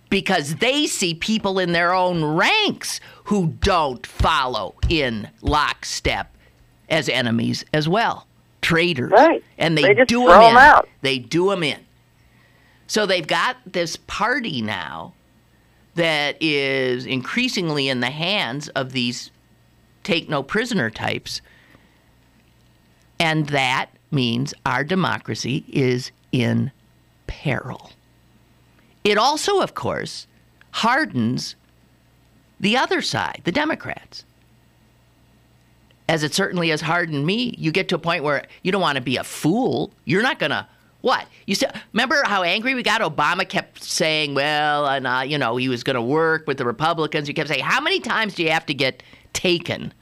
Because they see people in their own ranks who don't follow in lockstep as enemies as well. Traitors. Right. And they just do throw them in. out. They do them in. So they've got this party now that is increasingly in the hands of these take-no-prisoner types. And that means our democracy is in peril. It also, of course, hardens the other side, the Democrats. As it certainly has hardened me. You get to a point where you don't want to be a fool. You're not going to, what? Remember how angry we got? Obama kept saying, well, and he was going to work with the Republicans. He kept saying, how many times do you have to get taken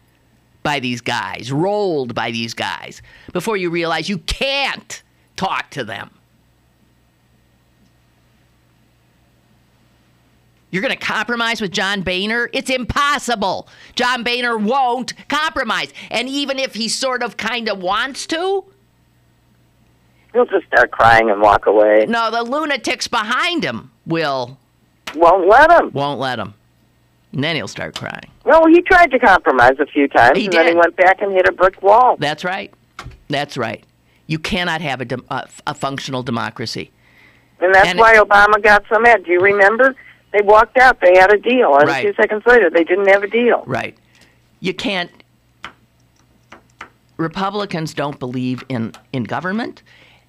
by these guys, rolled by these guys, before you realize you can't talk to them? You're going to compromise with John Boehner? It's impossible. John Boehner won't compromise. And even if he sort of kind of wants to, he'll just start crying and walk away. No, the lunatics behind him won't let him. Won't let him. And then he'll start crying. Well, he tried to compromise a few times, He and did. then he went back and hit a brick wall. That's right. That's right. You cannot have a functional democracy. And that's why Obama got so mad. Do you remember? They walked out. They had a deal. And Right. a few seconds later, they didn't have a deal. Right. You can't. Republicans don't believe in government.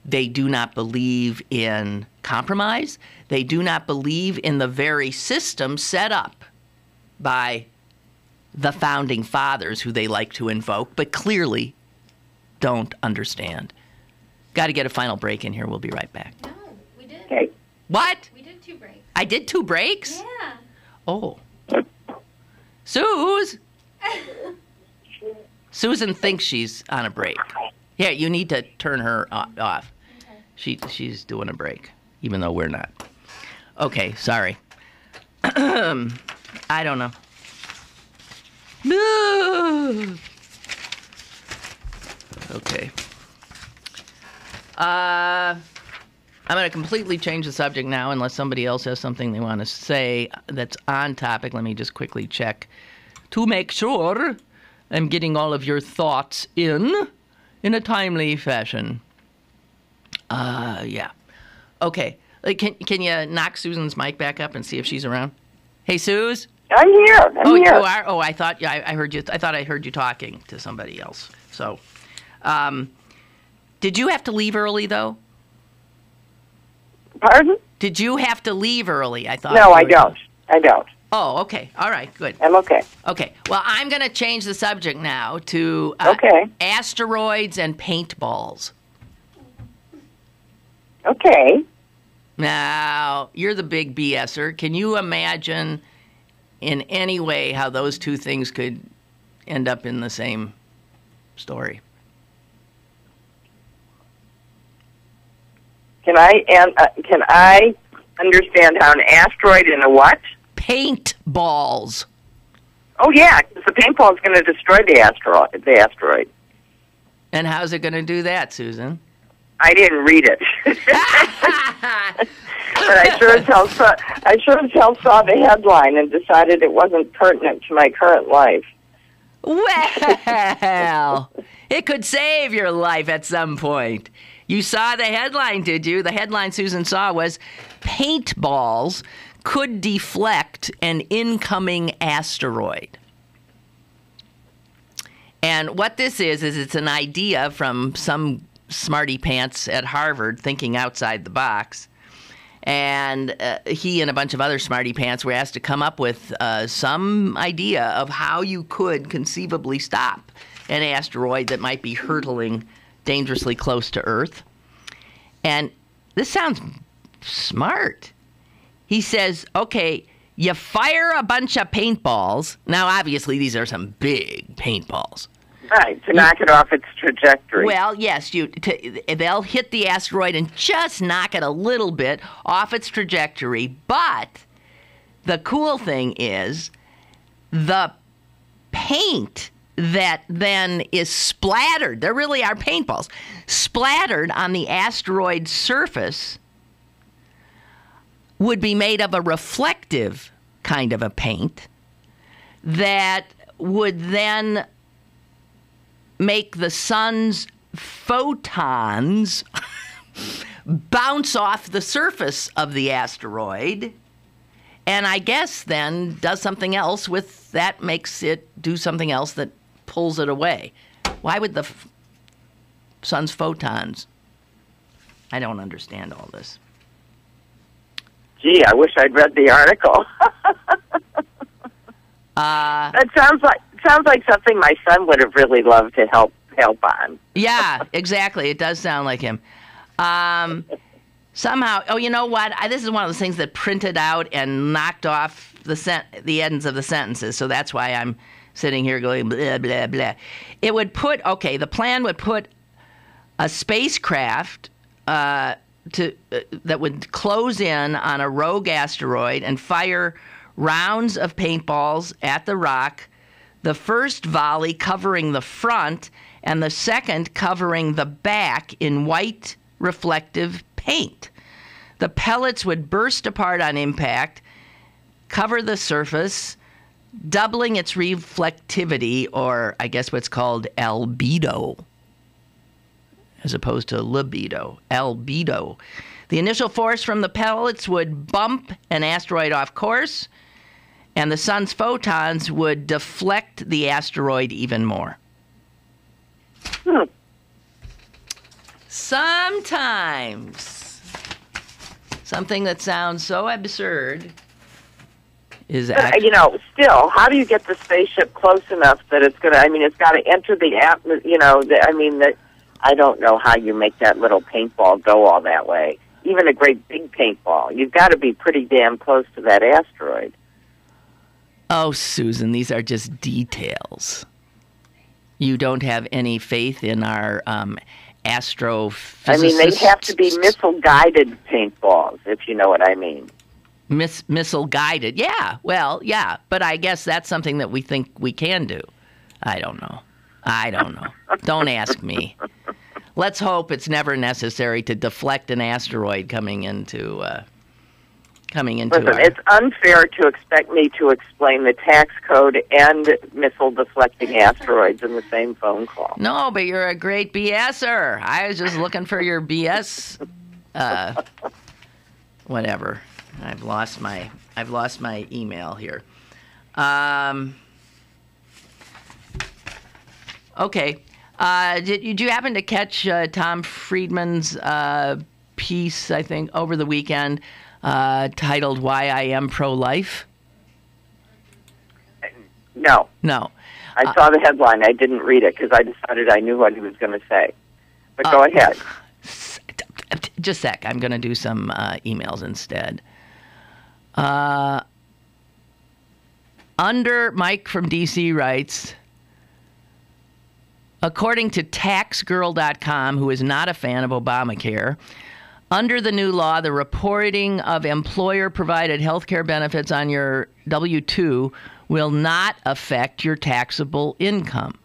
They do not believe in compromise. They do not believe in the very system set up by the founding fathers, who they like to invoke, but clearly don't understand. Got to get a final break in here. We'll be right back. No, we did. Okay. What? We did 2 breaks. I did 2 breaks? Yeah. Oh. Susan thinks she's on a break. Yeah, you need to turn her off. Okay. She's doing a break, even though we're not. Okay, sorry. I don't know. Okay. I'm going to completely change the subject now, unless somebody else has something they want to say that's on topic. Let me just quickly check to make sure I'm getting all of your thoughts in a timely fashion. Yeah. Okay. Can you knock Susan's mic back up and see if she's around? Hey, Suze? I'm here. I'm here. here. You are? Oh, I thought I heard you. I thought I heard you talking to somebody else. So, did you have to leave early, though? Pardon? Did you have to leave early? I thought. No, I don't. I don't. Oh, okay. All right, good. I'm okay. Okay. Well, I'm going to change the subject now to asteroids and paintballs. Okay. Now, you're the big BSer. Can you imagine in any way how those two things could end up in the same story? Can I understand how an asteroid and a what? Paintballs. Oh yeah, 'cause the paintball is going to destroy the asteroid. And how's it going to do that, Susan? I didn't read it, but I sure as hell saw the headline and decided it wasn't pertinent to my current life. Well, it could save your life at some point. You saw the headline, did you? The headline Susan saw was, paintballs could deflect an incoming asteroid. And what this is it's an idea from some smarty pants at Harvard thinking outside the box. And he and a bunch of other smarty pants were asked to come up with some idea of how you could conceivably stop an asteroid that might be hurtling dangerously close to Earth. And this sounds smart. He says, okay, you fire a bunch of paintballs. Now, obviously, these are some big paintballs. Right, to knock it off its trajectory. Well, yes, they'll hit the asteroid and just knock it a little bit off its trajectory. But the cool thing is the paint that then is splattered, there really are paintballs, splattered on the asteroid surface would be made of a reflective kind of a paint that would then make the sun's photons bounce off the surface of the asteroid, and I guess then does something else with that, makes it do something else that pulls it away. Why would the sun's photons? I don't understand all this. Gee, I wish I'd read the article. That sounds like something my son would have really loved to help on. Yeah, exactly. It does sound like him. Somehow, oh, you know what? This is one of those things that printed out and knocked off the ends of the sentences, so that's why I'm sitting here going blah, blah, blah. It would put, the plan would put a spacecraft that would close in on a rogue asteroid and fire rounds of paintballs at the rock, the first volley covering the front and the second covering the back in white reflective paint. The pellets would burst apart on impact, cover the surface, doubling its reflectivity, or I guess what's called albedo, as opposed to libido, albedo. The initial force from the pellets would bump an asteroid off course, and the sun's photons would deflect the asteroid even more. Sometimes something that sounds so absurd is actually... still, how do you get the spaceship close enough that it's going to... it's got to enter the atmosphere, I don't know how you make that little paintball go all that way. Even a great big paintball. You've got to be pretty damn close to that asteroid. Oh, Susan, these are just details. You don't have any faith in our astrophysicists? They have to be missile-guided paintballs, if you know what I mean. Missile-guided, yeah. Well, yeah, but I guess that's something that we think we can do. I don't know. Don't ask me. Let's hope it's never necessary to deflect an asteroid coming into Listen, it's unfair to expect me to explain the tax code and missile-deflecting asteroids in the same phone call. No, but you're a great BSer. I was just looking for your BS. Whatever. I've lost my email here. Okay. Did you happen to catch Tom Friedman's piece, I think, over the weekend, titled "Why I Am Pro-Life"? No. I saw the headline. I didn't read it because I decided I knew what he was going to say. But go ahead. Just a sec. I'm going to do some emails instead. Mike from D.C. writes, according to taxgirl.com, who is not a fan of Obamacare, Under the new law, the reporting of employer-provided health care benefits on your W-2 will not affect your taxable income.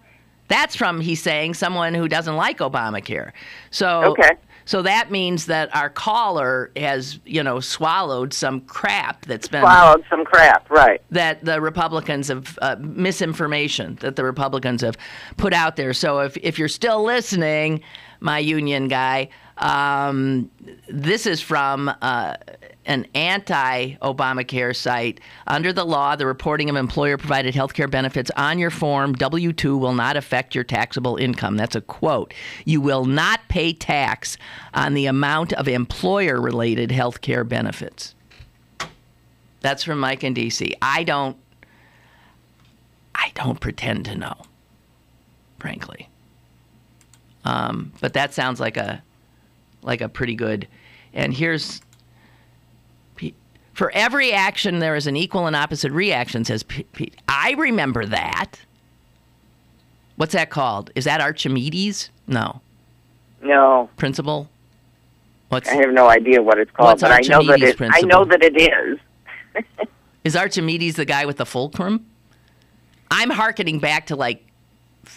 That's from, he's saying, someone who doesn't like Obamacare. So, so that means that our caller has, swallowed some crap that's been... Swallowed some crap, right. That the Republicans have, misinformation that the Republicans have put out there. So if you're still listening, my union guy, this is from an anti-Obamacare site. Under the law, the reporting of employer-provided health care benefits on your form W-2 will not affect your taxable income. That's a quote. You will not pay tax on the amount of employer-related health care benefits. That's from Mike in D.C. I don't pretend to know, frankly. But that sounds like a pretty good. And here's, for every action there is an equal and opposite reaction, says Pete. I remember that. What's that called? Is that Archimedes? No. Principle? I have no idea what it's called, but I know that it is. Is Archimedes the guy with the fulcrum? I'm hearkening back to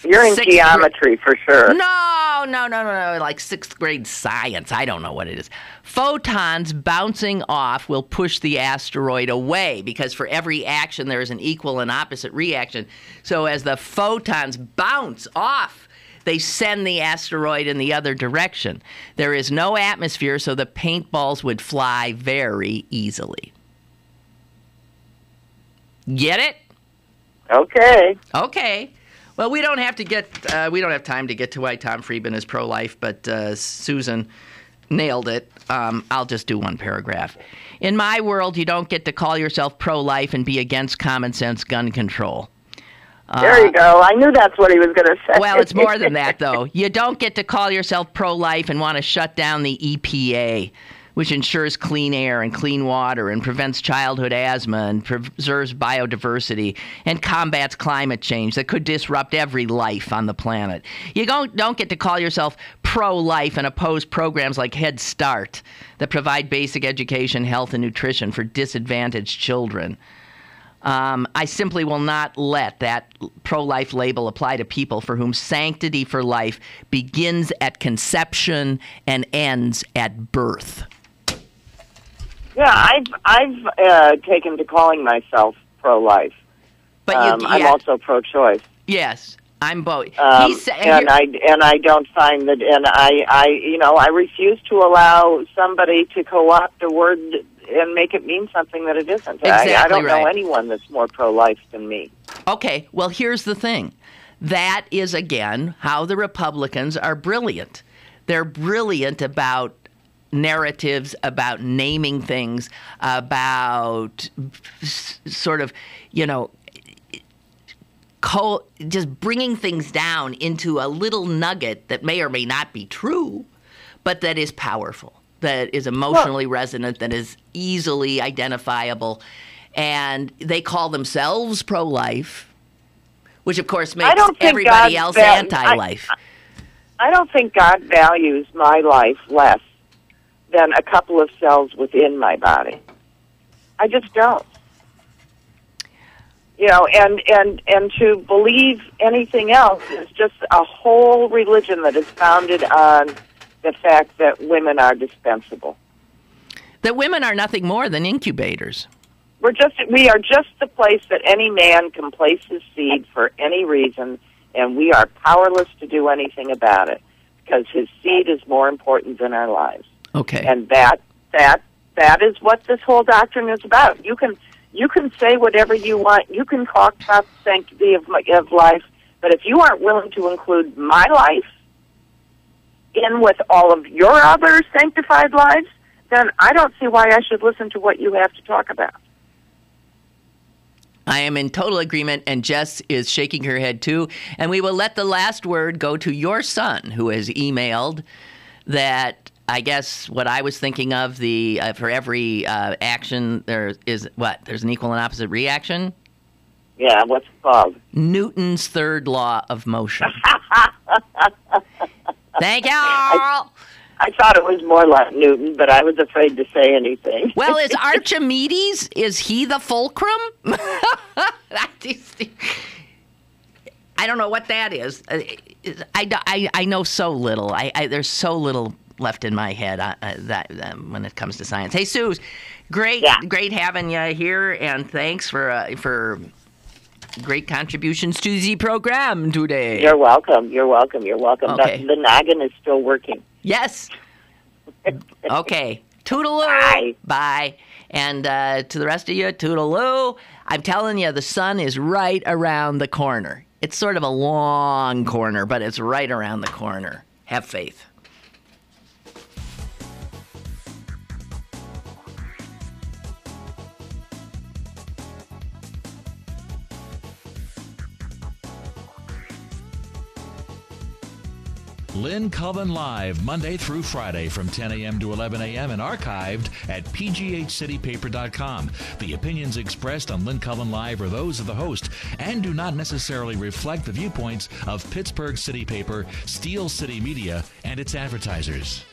You're in geometry for sure. No, like 6th grade science. I don't know what it is. Photons bouncing off will push the asteroid away because for every action there is an equal and opposite reaction. So as the photons bounce off, they send the asteroid in the other direction. There is no atmosphere, so the paintballs would fly very easily. Get it? Okay. Well, we don't have time to get to why Tom Friedman is pro-life, but Susan nailed it. I'll just do one paragraph. In my world, you don't get to call yourself pro-life and be against common sense gun control. There you go. I knew that's what he was going to say. Well, it's more than that, though. You don't get to call yourself pro-life and want to shut down the EPA, which ensures clean air and clean water and prevents childhood asthma and preserves biodiversity and combats climate change that could disrupt every life on the planet. You don't get to call yourself pro-life and oppose programs like Head Start that provide basic education, health, and nutrition for disadvantaged children. I simply will not let that pro-life label apply to people for whom sanctity for life begins at conception and ends at birth. Yeah, I've taken to calling myself pro-life, but I'm also pro-choice. Yes, I'm both. And I don't find that, and I refuse to allow somebody to co-opt a word and make it mean something that it isn't. Exactly I don't right. know anyone that's more pro-life than me. Okay, well, here's the thing. That is, again, how the Republicans are brilliant. They're brilliant about narratives, about naming things, about sort of, just bringing things down into a little nugget that may or may not be true, but that is powerful, that is emotionally resonant, that is easily identifiable. And they call themselves pro-life, which, of course, makes everybody else anti-life. I don't think God values my life less than a couple of cells within my body. I just don't. And to believe anything else is just a whole religion that is founded on the fact that women are dispensable. That women are nothing more than incubators. We are just the place that any man can place his seed for any reason, and we are powerless to do anything about it because his seed is more important than our lives. Okay. And that is what this whole doctrine is about. You can say whatever you want. You can talk about the sanctity of life, but if you aren't willing to include my life in with all of your other sanctified lives, then I don't see why I should listen to what you have to talk about. I am in total agreement, and Jess is shaking her head too. And we will let the last word go to your son, who has emailed that I guess what I was thinking of, for every action there is there's an equal and opposite reaction? Yeah, what's it called? Newton's third law of motion. Thank you all. I thought it was more like Newton, but I was afraid to say anything. Well, is Archimedes, is he the fulcrum? I don't know what that is. I know so little. There's so little left in my head that when it comes to science. Hey, Sue, great having you here, and thanks for great contributions to the program today. You're welcome. Okay. The noggin is still working. Yes. Okay. Toodaloo. Bye. And to the rest of you, toodaloo. I'm telling you, the sun is right around the corner. It's sort of a long corner, but it's right around the corner. Have faith. Lynn Cullen Live, Monday through Friday from 10 a.m. to 11 a.m. and archived at pghcitypaper.com. The opinions expressed on Lynn Cullen Live are those of the host and do not necessarily reflect the viewpoints of Pittsburgh City Paper, Steel City Media, and its advertisers.